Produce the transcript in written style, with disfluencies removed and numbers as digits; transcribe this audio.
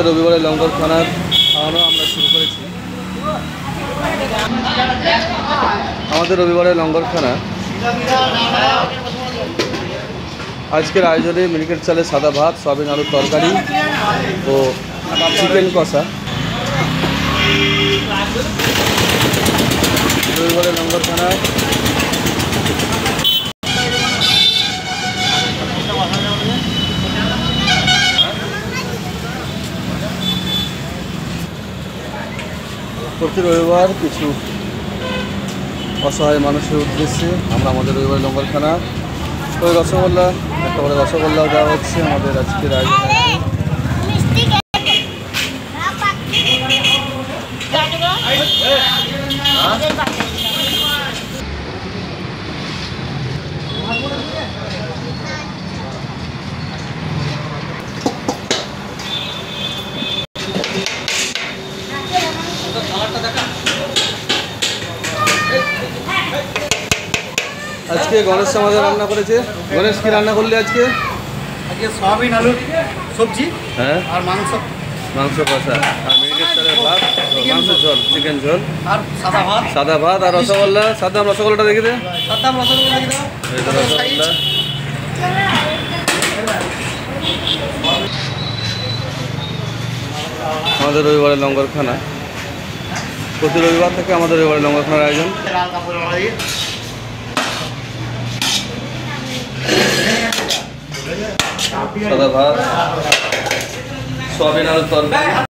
রবিবারে লঙ্গর খানার খাওয়ানো আমরা শুরু করেছি। আমাদের রবিবারে লঙ্গর খানা আজকের আয়োজনে মিনিকেট চালের সাদা ভাত, সয়াবিন আলুর তরকারি ও চিকেন কষা। রবিবারে লঙ্গর খানায় প্রতি রবিবার কিছু অসহায় মানুষের উদ্দেশ্যে আমরা আমাদের রবিবার লঙ্গর খানা ওই রসগোল্লা একটা করে রসগোল্লাও দেওয়া হচ্ছে আমাদের আজকের আয়োজনে। আজকে গণেশ আমাদের রান্না করেছে। গণেশ কি রান্না করলে আজকে? আজকে সয়াবিন আলুর সবজি, হ্যাঁ, আর মাংস কষা, আর মিনিকেট চালের ভাত, মাংসের ঝোল, চিকেন ঝোল, আর সাদা ভাত, আর রসগোল্লা। সাদ্দাম রসগোল্লাটা দেখে দে। সাদ্দাম রসগোল্লা দেখে দাও। এই তো রসগোল্লা। আমাদের রবিবারের লঙ্গর খানা প্রতি রবিবার থেকে আমাদের রবিবারের লঙ্গর খানার আয়োজন। সাদা ভাত, সয়াবিন আলুর তরকারি।